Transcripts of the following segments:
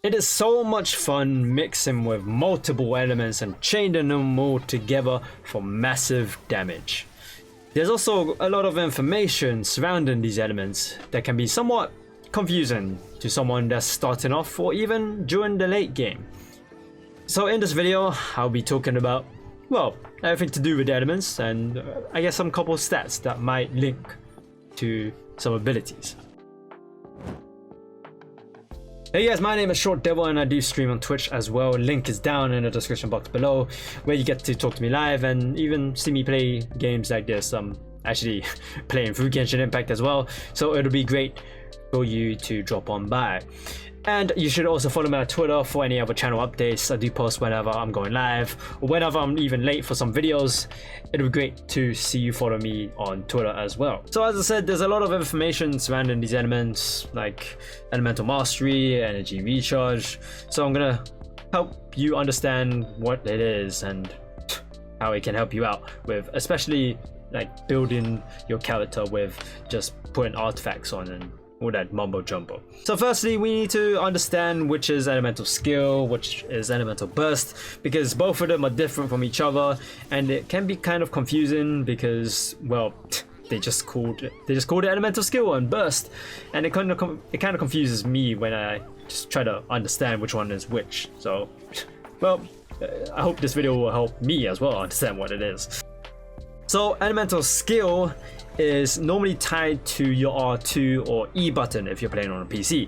It is so much fun mixing with multiple elements and chaining them all together for massive damage. There's also a lot of information surrounding these elements that can be somewhat confusing to someone that's starting off or even during the late game. So in this video, I'll be talking about, well, everything to do with the elements and I guess some couple stats that might link to some abilities. Hey guys, my name is Short Devil and I do stream on Twitch as well. Link is down in the description box below where you get to talk to me live and even see me play games like this. I'm actually playing through Genshin Impact as well, so it'll be great for you to drop on by. And you should also follow me on Twitter for any other channel updates. I do post whenever I'm going live or whenever I'm even late for some videos. It'll be great to see you follow me on Twitter as well. So as I said, there's a lot of information surrounding these elements like elemental mastery, energy recharge. So I'm gonna help you understand what it is and how it can help you out with, especially like building your character with just putting artifacts on and all that mumbo jumbo. So firstly, we need to understand which is elemental skill, which is elemental burst, because both of them are different from each other and it can be kind of confusing because, well, they just called it elemental skill and burst, and it kind of confuses me when I just try to understand which one is which. So well, I hope this video will help me as well understand what it is. So elemental skill is normally tied to your R2 or E button if you're playing on a PC,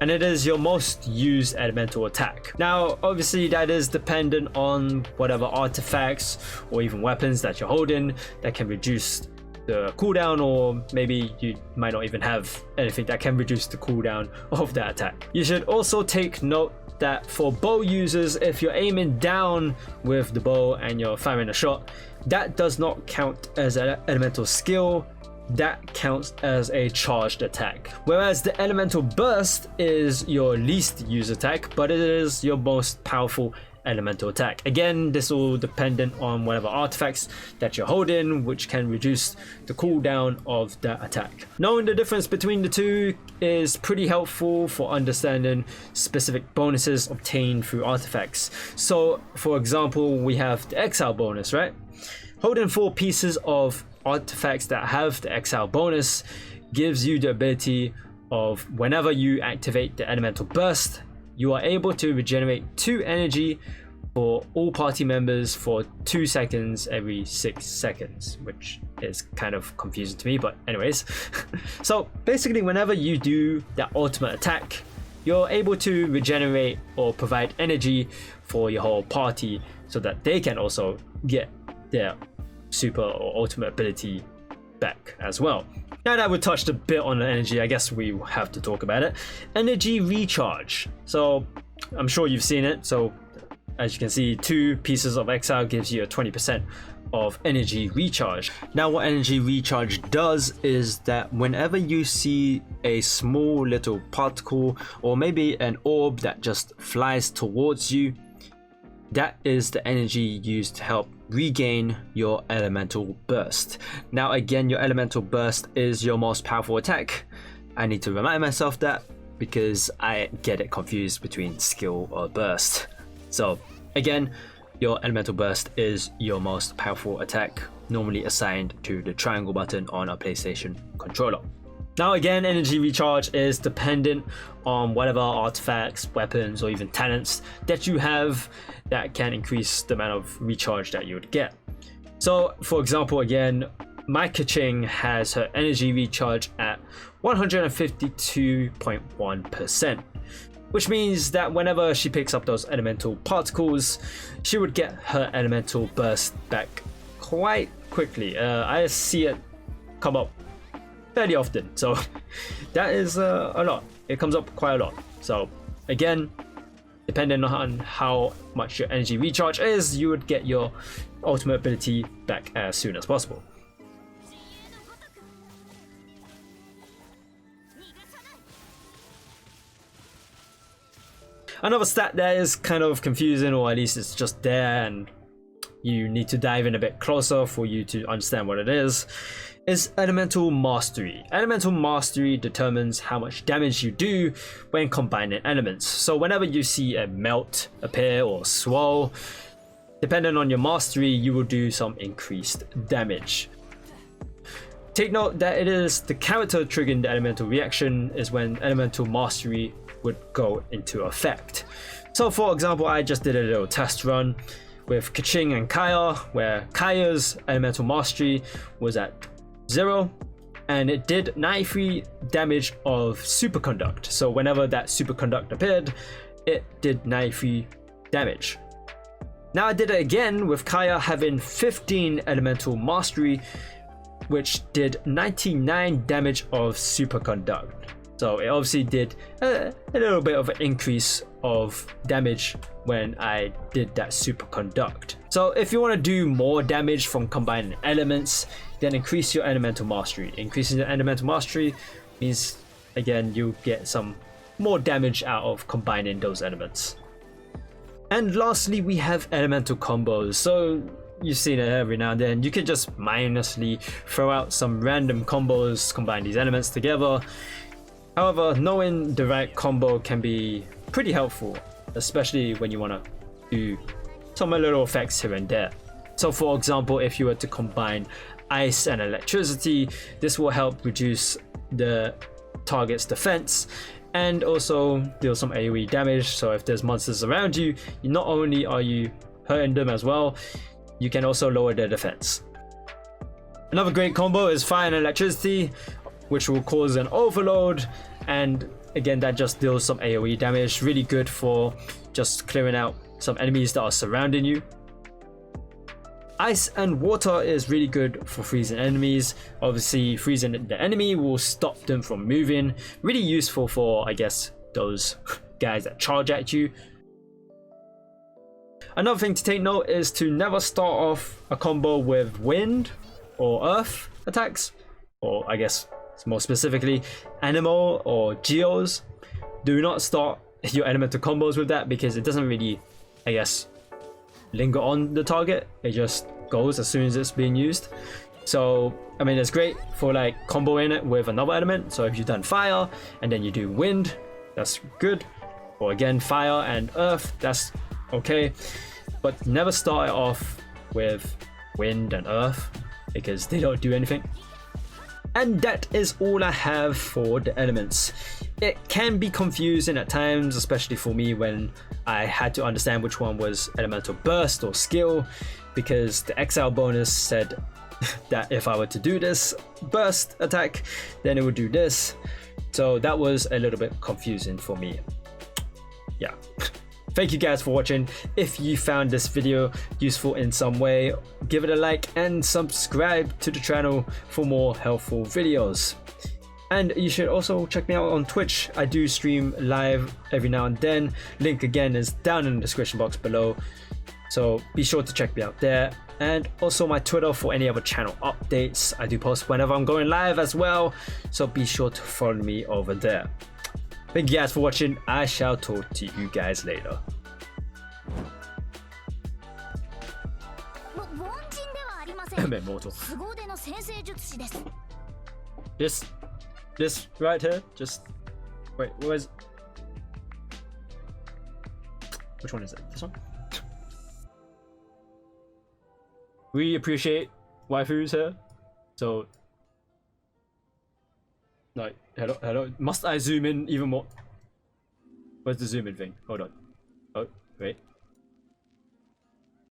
and it is your most used elemental attack. Now obviously that is dependent on whatever artifacts or even weapons that you're holding that can reduce the cooldown, or maybe you might not even have anything that can reduce the cooldown of that attack. You should also take note that for bow users, if you're aiming down with the bow and you're firing a shot, that does not count as an elemental skill, that counts as a charged attack. Whereas the elemental burst is your least used attack, but it is your most powerful elemental attack. Again, this all dependent on whatever artifacts that you're holding, which can reduce the cooldown of that attack. Knowing the difference between the two is pretty helpful for understanding specific bonuses obtained through artifacts. So for example, we have the exile bonus, right? Holding 4 pieces of artifacts that have the exile bonus gives you the ability of, whenever you activate the elemental burst, you are able to regenerate 2 energy for all party members for 2 seconds every 6 seconds, which is kind of confusing to me, but anyways. So basically, whenever you do that ultimate attack, you're able to regenerate or provide energy for your whole party so that they can also get their super or ultimate ability back as well. Now that we touched a bit on the energy, I guess we have to talk about it. Energy recharge. So I'm sure you've seen it. So as you can see, 2 pieces of exile gives you a 20% of energy recharge. Now what energy recharge does is that whenever you see a small little particle or maybe an orb that just flies towards you, that is the energy used to help regain your elemental burst. Now again, your elemental burst is your most powerful attack. I need to remind myself that because I get it confused between skill or burst. So again, your elemental burst is your most powerful attack, normally assigned to the triangle button on a PlayStation controller. Now again, energy recharge is dependent on whatever artifacts, weapons, or even talents that you have that can increase the amount of recharge that you would get. So for example, again, my Kaching has her energy recharge at 152.1%, which means that whenever she picks up those elemental particles, she would get her elemental burst back quite quickly. I see it come up fairly often, so that is a lot. It comes up quite a lot. So again, depending on how much your energy recharge is, you would get your ultimate ability back as soon as possible. Another stat that is kind of confusing, or at least it's just there and you need to dive in a bit closer for you to understand what it is Elemental Mastery. Elemental Mastery determines how much damage you do when combining elements. So whenever you see a melt appear or swirl, depending on your mastery, you will do some increased damage. Take note that it is the character triggering the elemental reaction is when Elemental Mastery would go into effect. So for example, I just did a little test run with Keqing and Kaya, where Kaya's Elemental Mastery was at 0 and it did 93 damage of Superconduct. So whenever that Superconduct appeared, it did 93 damage. Now I did it again with Kaya having 15 Elemental Mastery, which did 99 damage of Superconduct. So it obviously did a little bit of an increase of damage when I did that Superconduct. So if you want to do more damage from combining elements, then increase your Elemental Mastery. Increasing the Elemental Mastery means, again, you get some more damage out of combining those elements. And lastly, we have elemental combos. So you've seen it every now and then. You can just mindlessly throw out some random combos, combine these elements together. However, knowing the right combo can be pretty helpful, especially when you want to do some little effects here and there. So for example, if you were to combine ice and electricity, this will help reduce the target's defense and also deal some AoE damage. So if there's monsters around you, not only are you hurting them as well, you can also lower their defense. Another great combo is fire and electricity, which will cause an overload, and again that just deals some AoE damage. Really good for just clearing out some enemies that are surrounding you. Ice and water is really good for freezing enemies. Obviously freezing the enemy will stop them from moving. Really useful for, I guess, those guys that charge at you. Another thing to take note is to never start off a combo with wind or earth attacks, or I guess more specifically animal or geos. Do not start your elemental combos with that because it doesn't really, I guess, linger on the target. It just goes as soon as it's being used. So I mean, it's great for like comboing it with another element. So if you've done fire and then you do wind, that's good. Or again, fire and earth, that's okay. But never start it off with wind and earth because they don't do anything. And that is all I have for the elements. It can be confusing at times, especially for me when I had to understand which one was elemental burst or skill, because the exile bonus said that if I were to do this burst attack, then it would do this. So that was a little bit confusing for me. Yeah. Thank you guys for watching. If you found this video useful in some way, give it a like and subscribe to the channel for more helpful videos. And you should also check me out on Twitch. I do stream live every now and then. Link again is down in the description box below. So be sure to check me out there. And also my Twitter for any other channel updates. I do post whenever I'm going live as well. So be sure to follow me over there. Thank you guys for watching. I shall talk to you guys later. This right here, just wait, where's, which one is it? This one? We appreciate waifus here, so like, hello, must I zoom in even more? Where's the zoom in thing? Hold on. Oh.